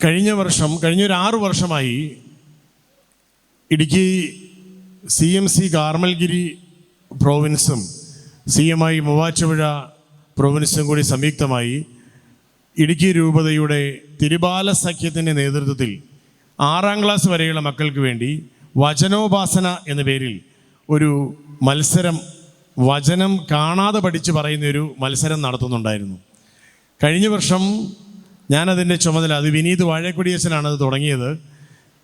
കഴിഞ്ഞൊരു 6 വർഷമായി Idukki CMC Carmelgiri പ്രോവിൻസും CMI Muvattupuzha പ്രോവിൻസും കൂടി സംയുക്തമായി ഇടുക്കി രൂപതയുടെ തിരുബാല സഖ്യത്തിൻ്റെ നേതൃത്വത്തിൽ 6ാം ക്ലാസ് വരെയുള്ള മക്കൾക്ക് വേണ്ടി വചനോപാസന എന്ന പേരിൽ ഒരു മത്സരം, വചനം കാണാതെ പഠിച്ച് പറയുന്നൊരു മത്സരം നടത്തുന്നുണ്ടായിരുന്നു. കഴിഞ്ഞ വർഷം ഞാനതിൻ്റെ ചുമതല, അത് വിനീത് വാഴക്കുടിയച്ചനാണ് അത് തുടങ്ങിയത്.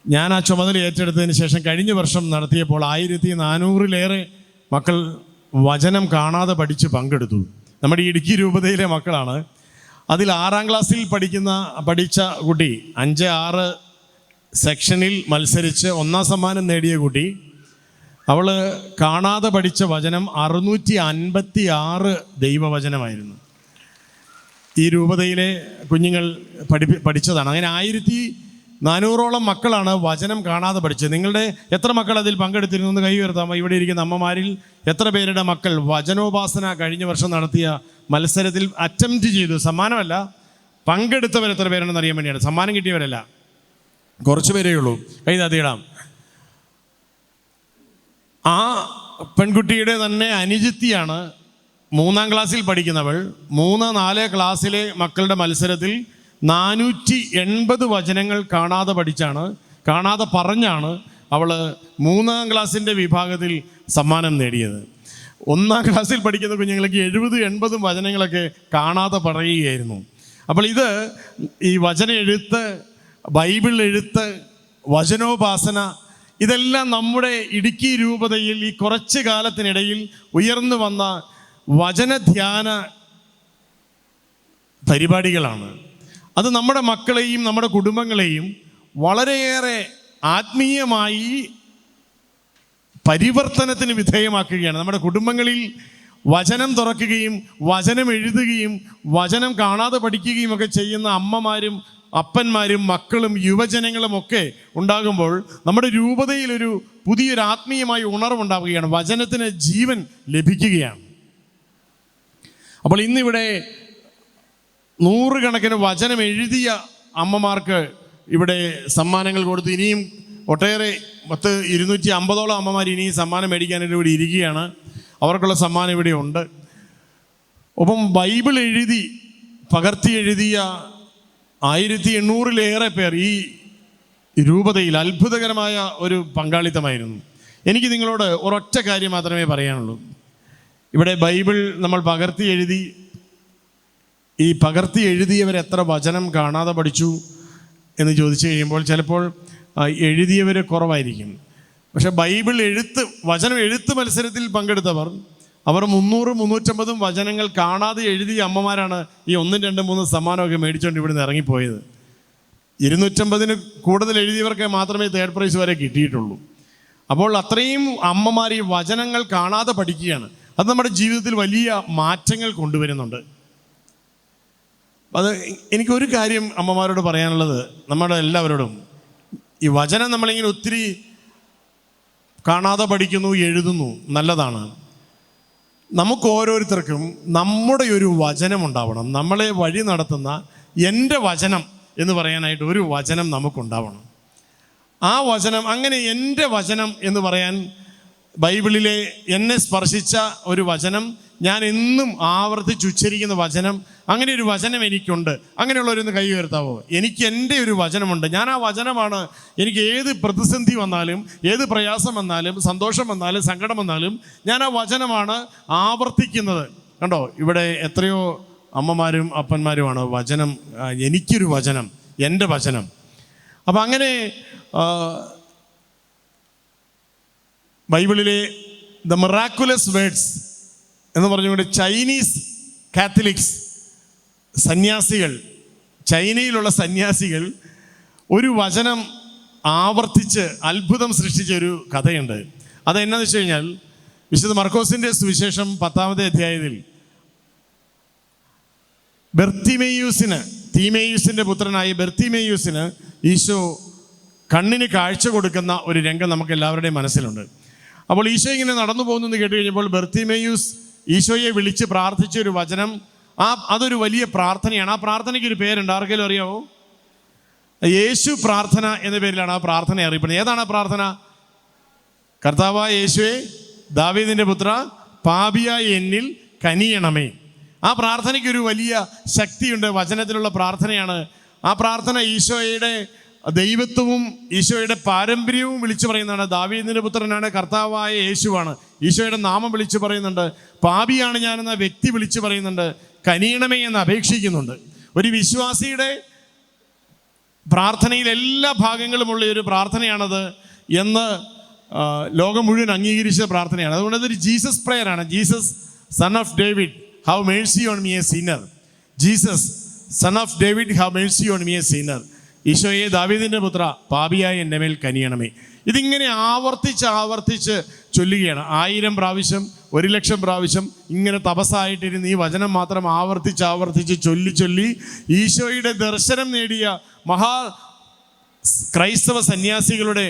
ഞാൻ ആ ചുമതല ഏറ്റെടുത്തതിന് ശേഷം കഴിഞ്ഞ വർഷം നടത്തിയപ്പോൾ 1400-ലേറെ മക്കൾ വചനം കാണാതെ പഠിച്ച് പങ്കെടുത്തു. നമ്മുടെ ഇടുക്കി രൂപതയിലെ മക്കളാണ്. അതിൽ 6ാം ക്ലാസ്സിൽ പഠിച്ച കുട്ടി 5-6 സെക്ഷനിൽ മത്സരിച്ച് 1ാം സമ്മാനം നേടിയ കുട്ടി, അവൾ കാണാതെ പഠിച്ച വചനം 656 ദൈവവചനമായിരുന്നു. ഈ രൂപതയിലെ കുഞ്ഞുങ്ങൾ പഠിച്ചതാണ്. അങ്ങനെ 1400ഓളം മക്കളാണ് വചനം കാണാതെ പഠിച്ചത്. നിങ്ങളുടെ എത്ര മക്കൾ അതിൽ പങ്കെടുത്തിരുന്നു എന്ന് കൈ ഉയർത്താമോ? ഇവിടെ ഇരിക്കുന്ന അമ്മമാരിൽ എത്ര പേരുടെ മക്കൾ വചനോപാസന കഴിഞ്ഞ വർഷം നടത്തിയ മത്സരത്തിൽ അറ്റംപ്റ്റ് ചെയ്തു? സമ്മാനമല്ല, പങ്കെടുത്തവർ എത്ര പേരുണ്ടെന്ന് അറിയാൻ വേണ്ടിയാണ്. സമ്മാനം കിട്ടിയവരല്ല, കുറച്ച് പേരേ ഉള്ളൂ. കൈ താത്തിയിടാം. ആ പെൺകുട്ടിയുടെ തന്നെ അനുജിത്തിയാണ് 3ാം ക്ലാസ്സിൽ പഠിക്കുന്നവൾ. 3-4 ക്ലാസ്സിലെ മക്കളുടെ മത്സരത്തിൽ 480 വചനങ്ങൾ കാണാതെ പറഞ്ഞാണ് അവൾ 3ാം ക്ലാസ്സിൻ്റെ വിഭാഗത്തിൽ സമ്മാനം നേടിയത്. 1ാം ക്ലാസ്സിൽ പഠിക്കുന്ന കുഞ്ഞുങ്ങൾക്ക് 70-80 വചനങ്ങളൊക്കെ കാണാതെ പറയുകയായിരുന്നു. അപ്പോൾ ഈ വചന എഴുത്ത്, ബൈബിൾ എഴുത്ത്, വചനോപാസന, ഇതെല്ലാം നമ്മുടെ ഇടുക്കി രൂപതയിൽ ഈ കുറച്ച് കാലത്തിനിടയിൽ ഉയർന്നു വന്ന വചനധ്യാന പരിപാടികളാണ്. അത് നമ്മുടെ മക്കളെയും നമ്മുടെ കുടുംബങ്ങളെയും വളരെയേറെ ആത്മീയമായി പരിവർത്തനത്തിന് വിധേയമാക്കുകയാണ്. നമ്മുടെ കുടുംബങ്ങളിൽ വചനം തുറക്കുകയും വചനം എഴുതുകയും വചനം കാണാതെ പഠിക്കുകയും ഒക്കെ ചെയ്യുന്ന അമ്മമാരും അപ്പന്മാരും മക്കളും യുവജനങ്ങളും ഒക്കെ ഉണ്ടാകുമ്പോൾ നമ്മുടെ രൂപതയിലൊരു പുതിയൊരു ആത്മീയമായ ഉണർവുണ്ടാവുകയാണ്. വചനത്തിന് ജീവൻ ലഭിക്കുകയാണ്. അപ്പോൾ ഇന്നിവിടെ 100 കണക്കിന് വചനം എഴുതിയ അമ്മമാർക്ക് ഇവിടെ സമ്മാനങ്ങൾ കൊടുത്തു. ഇനിയും ഒട്ടേറെ 250ഓളം അമ്മമാർ ഇനിയും സമ്മാനം മേടിക്കാനായിട്ട് ഇവിടെ ഇരിക്കുകയാണ്. അവർക്കുള്ള സമ്മാനം ഇവിടെ ഉണ്ട്. ഒപ്പം ബൈബിൾ പകർത്തി എഴുതിയ 1800-ലേറെ പേർ ഈ രൂപതയിൽ. അത്ഭുതകരമായ ഒരു പങ്കാളിത്തമായിരുന്നു. എനിക്ക് നിങ്ങളോട് ഒരൊറ്റ കാര്യം മാത്രമേ പറയാനുള്ളൂ. ഇവിടെ ബൈബിൾ നമ്മൾ പകർത്തി എഴുതിയവർ എത്ര വചനം കാണാതെ പഠിച്ചു എന്ന് ചോദിച്ചു കഴിയുമ്പോൾ ചിലപ്പോൾ എഴുതിയവർ കുറവായിരിക്കും. പക്ഷെ വചനം എഴുത്ത് മത്സരത്തിൽ പങ്കെടുത്തവർ, അവർ 300-350 വചനങ്ങൾ കാണാതെ എഴുതിയ അമ്മമാരാണ് ഈ 1, 2, 3 സമ്മാനമൊക്കെ മേടിച്ചുകൊണ്ട് ഇവിടുന്ന് ഇറങ്ങിപ്പോയത്. 250 കൂടുതൽ എഴുതിയവർക്ക് മാത്രമേ 3rd പ്രൈസ് വരെ കിട്ടിയിട്ടുള്ളൂ. അപ്പോൾ അത്രയും അമ്മമാർ ഈ വചനങ്ങൾ കാണാതെ പഠിക്കുകയാണ്. അത് നമ്മുടെ ജീവിതത്തിൽ വലിയ മാറ്റങ്ങൾ കൊണ്ടുവരുന്നുണ്ട്. അത് എനിക്കൊരു കാര്യം അമ്മമാരോട് പറയാനുള്ളത്, നമ്മുടെ എല്ലാവരോടും, ഈ വചനം നമ്മളിങ്ങനെ ഒത്തിരി കാണാതെ പഠിക്കുന്നു, എഴുതുന്നു, നല്ലതാണ്. നമുക്ക് ഓരോരുത്തർക്കും നമ്മുടെ ഒരു വചനം ഉണ്ടാവണം. നമ്മളെ വഴി നടത്തുന്ന എൻ്റെ വചനം എന്ന് പറയാനായിട്ട് ഒരു വചനം നമുക്കുണ്ടാവണം. ആ വചനം, അങ്ങനെ എൻ്റെ വചനം എന്ന് പറയാൻ ബൈബിളിലെ എന്നെ സ്പർശിച്ച ഒരു വചനം, ഞാൻ എന്നും ആവർത്തിച്ചുച്ചരിക്കുന്ന വചനം, അങ്ങനെ ഒരു വചനം എനിക്കുണ്ട്. അങ്ങനെയുള്ളവരൊന്ന് കൈ ഉയർത്താവോ? എനിക്ക് എൻ്റെ ഒരു വചനമുണ്ട്. ഞാൻ ആ വചനമാണ്. എനിക്ക് ഏത് പ്രതിസന്ധി വന്നാലും, ഏത് പ്രയാസം വന്നാലും, സന്തോഷം വന്നാലും, സങ്കടം വന്നാലും ഞാൻ ആ വചനമാണ് ആവർത്തിക്കുന്നത്. കണ്ടോ, ഇവിടെ എത്രയോ അമ്മമാരും അപ്പന്മാരുമാണ് വചനം, എനിക്കൊരു വചനം, എൻ്റെ വചനം. അപ്പം അങ്ങനെ ബൈബിളിലെ ദ മിറാക്കുലസ് വേർഡ്സ് എന്ന് പറഞ്ഞുകൊണ്ട് ചൈനീസ് കാത്തലിക്സ് സന്യാസികൾ, ചൈനയിലുള്ള സന്യാസികൾ ഒരു വചനം ആവർത്തിച്ച് അത്ഭുതം സൃഷ്ടിച്ച ഒരു കഥയുണ്ട്. അതെന്നാന്ന് വെച്ച് കഴിഞ്ഞാൽ, വിശുദ്ധ മർക്കോസിൻ്റെ സുവിശേഷം 10-ാമത്തെ അധ്യായത്തിൽ തീമേയൂസിൻ്റെ പുത്രനായ ബെർത്തിമേയൂസിന് ഈശോ കണ്ണിന് കാഴ്ച കൊടുക്കുന്ന ഒരു രംഗം നമുക്ക് എല്ലാവരുടെയും മനസ്സിലുണ്ട്. അപ്പോൾ ഈശോ ഇങ്ങനെ നടന്നു പോകുന്നെന്ന് കേട്ട് കഴിഞ്ഞപ്പോൾ ബെർത്തിമേയൂസ് ഈശോയെ വിളിച്ച് പ്രാർത്ഥിച്ച ഒരു വചനം, അതൊരു വലിയ പ്രാർത്ഥനയാണ്. ആ പ്രാർത്ഥനയ്ക്ക് ഒരു പേരുണ്ട്. ആർക്കെങ്കിലും അറിയാമോ? യേശു പ്രാർത്ഥന എന്ന പേരിലാണ് ആ പ്രാർത്ഥന അറിയപ്പെടുന്നത്. ഏതാണ് ആ പ്രാർത്ഥന? കർത്താവായ യേശുവേ, ദാവീദിൻ്റെ പുത്ര, പാപിയായ എന്നിൽ കനിയണമേ. ആ പ്രാർത്ഥനയ്ക്ക് ഒരു വലിയ ശക്തിയുണ്ട്. വചനത്തിലുള്ള പ്രാർത്ഥനയാണ്. ആ പ്രാർത്ഥന ഈശോയുടെ ദൈവത്വവും ഈശോയുടെ പാരമ്പര്യവും വിളിച്ചു പറയുന്നതാണ്. ദാവീദിൻ്റെ പുത്രനാണ്, കർത്താവായ യേശുവാണ്. ഈശോയുടെ നാമം വിളിച്ചു പറയുന്നുണ്ട്. പാപിയാണ് ഞാനെന്ന വ്യക്തി വിളിച്ചു പറയുന്നുണ്ട്. കനിയണമേ എന്ന് അപേക്ഷിക്കുന്നുണ്ട്. ഒരു വിശ്വാസിയുടെ പ്രാർത്ഥനയിൽ എല്ലാ ഭാഗങ്ങളുമുള്ള ഒരു പ്രാർത്ഥനയാണത് എന്ന് ലോകം മുഴുവൻ അംഗീകരിച്ച പ്രാർത്ഥനയാണ്. അതുകൊണ്ട് അതൊരു ജീസസ് പ്രേയറാണ്. Jesus son of David, have mercy on me a sinner. Jesus son of David, have mercy on me a sinner. ഈശോയെ, ദാവീദിൻ്റെ പുത്ര, പാപിയായ എൻ്റെ മേൽ കനിയണമേ. ഇതിങ്ങനെ ആവർത്തിച്ച് ചൊല്ലുകയാണ്. 1000 പ്രാവശ്യം, 1,00,000 പ്രാവശ്യം ഇങ്ങനെ തപസ്സായിട്ടിരുന്ന് ഈ വചനം മാത്രം ആവർത്തിച്ച് ചൊല്ലി ഈശോയുടെ ദർശനം നേടിയ മഹാ ക്രൈസ്തവ സന്യാസികളുടെ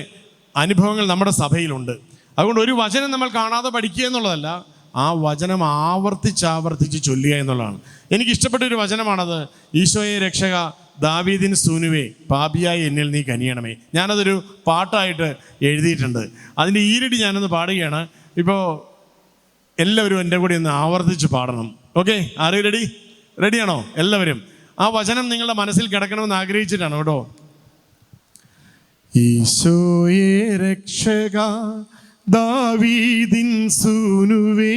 അനുഭവങ്ങൾ നമ്മുടെ സഭയിലുണ്ട്. അതുകൊണ്ട് ഒരു വചനം നമ്മൾ കാണാതെ പഠിക്കുക എന്നുള്ളതല്ല, ആ വചനം ആവർത്തിച്ച് ചൊല്ലുക എന്നുള്ളതാണ്. എനിക്കിഷ്ടപ്പെട്ടൊരു വചനമാണത്. ഈശോയെ രക്ഷക, ദാവീദിൻ സൂനുവേ, പാപിയായി എന്നിൽ നീ കനിയണമേ. ഞാനതൊരു പാട്ടായിട്ട് എഴുതിയിട്ടുണ്ട്. അതിൻ്റെ ഈരടി ഞാനൊന്ന് പാടുകയാണ്. ഇപ്പോൾ എല്ലാവരും എൻ്റെ കൂടെ ഒന്ന് ആവർത്തിച്ച് പാടണം. ഓക്കെ, ആരും റെഡിയാണോ? എല്ലാവരും ആ വചനം നിങ്ങളുടെ മനസ്സിൽ കിടക്കണമെന്ന് ആഗ്രഹിച്ചിട്ടാണ് കേട്ടോ. ഈശോയെ രക്ഷക, ദാവീദിൻ സൂനുവേ,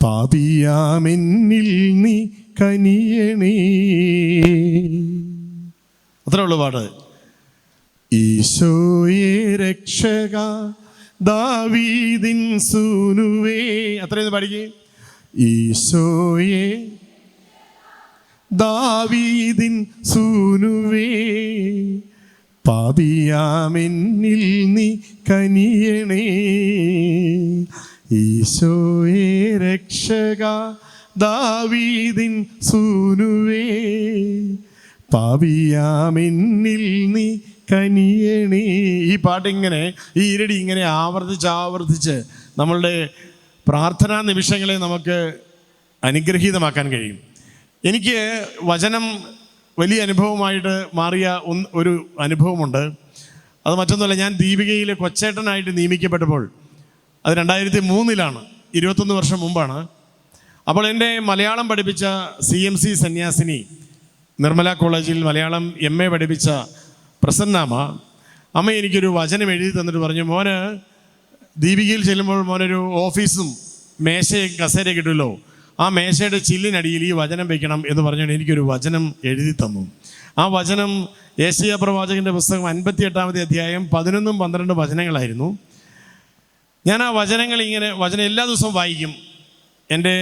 പാപിയാമെന്നിൽ നീ കനിയണേ. അത്രേ ഉള്ളൂ പാട്ട്. ഈശോയെ രക്ഷക, ദാവീദിൻ സൂനുവേ. അത്രയൊന്ന് പഠിക്കേ. ഈശോയെ ദാവീദിൻ സൂനുവേ, പാപിയാമെന്നിൽ നീ കനിയണേ. ഈശോയെ രക്ഷക, ദാവീദിൻ സൂനുവേ, പാപിയാമെന്നിൽ നീ കനിയണേ. ഈ പാട്ടിങ്ങനെ, ഈ ഇരടി ഇങ്ങനെ ആവർത്തിച്ച് നമ്മളുടെ പ്രാർത്ഥനാ നിമിഷങ്ങളെ നമുക്ക് അനുഗ്രഹീതമാക്കാൻ കഴിയും. എനിക്ക് വചനം വലിയ അനുഭവമായിട്ട് മാറിയ ഒരു അനുഭവമുണ്ട്. അത് മറ്റൊന്നുമല്ല, ഞാൻ ദീപികയിൽ കൊച്ചേട്ടനായിട്ട് നിയമിക്കപ്പെട്ടപ്പോൾ അത് 2003 21 വർഷം മുമ്പാണ്. അപ്പോൾ എൻ്റെ മലയാളം പഠിപ്പിച്ച CMC സന്യാസിനി, നിർമ്മല കോളേജിൽ മലയാളം MA പഠിപ്പിച്ച പ്രസന്നാമ്മ, അമ്മ എനിക്കൊരു വചനം എഴുതി തന്നിട്ട് പറഞ്ഞു, മോന് ദീപികയിൽ ചെല്ലുമ്പോൾ മോനൊരു ഓഫീസും മേശയും കസേരയും കിട്ടുമല്ലോ, ആ മേശയുടെ ചില്ലിനടിയിൽ ഈ വചനം വയ്ക്കണം എന്ന് പറഞ്ഞുകൊണ്ട് എനിക്കൊരു വചനം എഴുതി തന്നു. ആ വചനം യേശയ്യാ പ്രവാചകൻ്റെ പുസ്തകം 58-ാമത്തെ അധ്യായം 11, 12 വചനങ്ങളായിരുന്നു. ഞാൻ ആ വചനം എല്ലാ ദിവസവും വായിക്കും. എൻ്റെ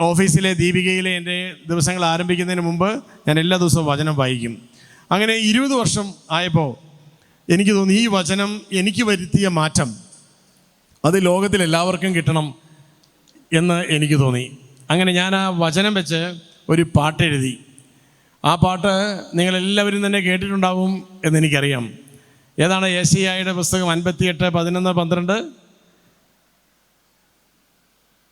ഓഫീസിലെ ദീപികയിലെ എൻ്റെ ദിവസങ്ങൾ ആരംഭിക്കുന്നതിന് മുമ്പ് ഞാൻ എല്ലാ ദിവസവും വചനം വായിക്കും. അങ്ങനെ 20 വർഷം ആയപ്പോൾ എനിക്ക് തോന്നി, ഈ വചനം എനിക്ക് വരുത്തിയ മാറ്റം അത് ലോകത്തിൽ എല്ലാവർക്കും കിട്ടണം എന്ന് എനിക്ക് തോന്നി. അങ്ങനെ ഞാൻ ആ വചനം വെച്ച് ഒരു പാട്ടെഴുതി. ആ പാട്ട് നിങ്ങളെല്ലാവരും തന്നെ കേട്ടിട്ടുണ്ടാവും എന്നെനിക്കറിയാം. ഏതാണ്? യെശയ്യായുടെ പുസ്തകം 58, 11, 12.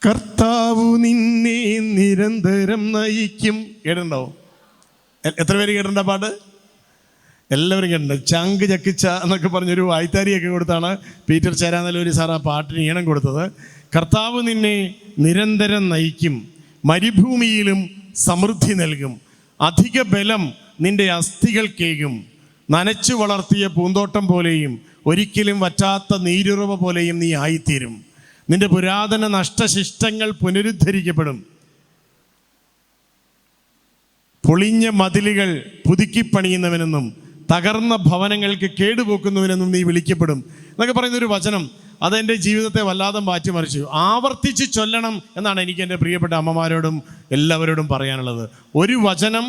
കർത്താവ് നിന്നെ നിരന്തരം നയിക്കും. കേട്ടിട്ടുണ്ടാവും? എത്ര പേര് കേട്ടിട്ടുണ്ട് പാട്ട്? എല്ലാവരും കേട്ടിട്ടുണ്ട്. ചങ്ക് ചക്കിച്ച എന്നൊക്കെ പറഞ്ഞൊരു വായ്ത്താരിയൊക്കെ കൊടുത്താണ് പീറ്റർ ചേരാനല്ലൂരി സാർ ആ പാട്ടിന് ഈണം കൊടുത്തത്. കർത്താവ് നിന്നെ നിരന്തരം നയിക്കും, മരുഭൂമിയിലും സമൃദ്ധി നൽകും, അധിക ബലം നിന്റെ അസ്ഥികൾക്കേകും, നനച്ചു വളർത്തിയ പൂന്തോട്ടം പോലെയും ഒരിക്കലും വറ്റാത്ത നീരുറവ പോലെയും നീ ആയിത്തീരും. നിന്റെ പുരാതന നഷ്ടശിഷ്ടങ്ങൾ പുനരുദ്ധരിക്കപ്പെടും, പൊളിഞ്ഞ മതിലുകൾ പുതുക്കിപ്പണിയുന്നവനെന്നും തകർന്ന ഭവനങ്ങൾക്ക് കേടുപോക്കുന്നവനെന്നും നീ വിളിക്കപ്പെടും എന്നൊക്കെ പറയുന്നൊരു വചനം അതെൻ്റെ ജീവിതത്തെ വല്ലാതെ മാറ്റിമറിച്ചു. ആവർത്തിച്ച് ചൊല്ലണം എന്നാണ് എനിക്ക് എൻ്റെ പ്രിയപ്പെട്ട അമ്മമാരോടും എല്ലാവരോടും പറയാനുള്ളത്. ഒരു വചനം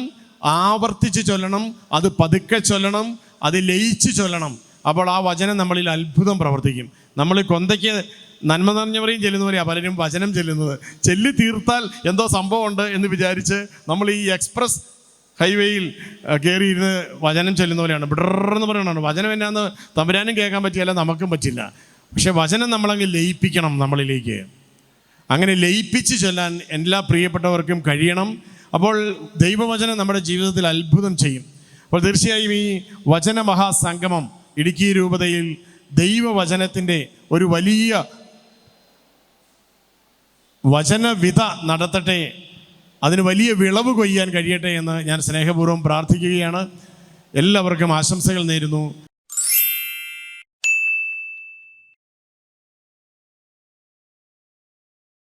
ആവർത്തിച്ച് ചൊല്ലണം, അത് പതുക്കെ ചൊല്ലണം, അത് ലയിച്ച് ചൊല്ലണം. അപ്പോൾ ആ വചനം നമ്മളിൽ അത്ഭുതം പ്രവർത്തിക്കും. നമ്മൾ കൊന്തയ്ക്ക് നന്മ നിറഞ്ഞവരെയും ചെല്ലുന്ന പോലെയാണ് പലരും വചനം ചെല്ലുന്നത്. ചെല്ലി തീർത്താൽ എന്തോ സംഭവമുണ്ട് എന്ന് വിചാരിച്ച് നമ്മൾ ഈ എക്സ്പ്രസ് ഹൈവേയിൽ കയറിയിരുന്ന് വചനം ചെല്ലുന്ന പോലെയാണ്. ബിഡറെന്ന് പറയണതാണ്. വചനം എന്നാന്ന് തമ്പുരാനും കേൾക്കാൻ പറ്റിയല്ല, നമുക്കും പറ്റില്ല. പക്ഷെ വചനം നമ്മളങ്ങ് ലയിപ്പിക്കണം നമ്മളിലേക്ക്. അങ്ങനെ ലയിപ്പിച്ച് ചൊല്ലാൻ എല്ലാ പ്രിയപ്പെട്ടവർക്കും കഴിയണം. അപ്പോൾ ദൈവവചനം നമ്മുടെ ജീവിതത്തിൽ അത്ഭുതം ചെയ്യും. അപ്പോൾ തീർച്ചയായും ഈ വചനമഹാസംഗമം ഇടുക്കി രൂപതയിൽ ദൈവവചനത്തിൻ്റെ ഒരു വലിയ വചനവിധ നടത്തട്ടെ, അതിന് വലിയ വിളവ് കൊയ്യാൻ കഴിയട്ടെ എന്ന് ഞാൻ സ്നേഹപൂർവ്വം പ്രാർത്ഥിക്കുകയാണ്. എല്ലാവർക്കും ആശംസകൾ നേരുന്നു.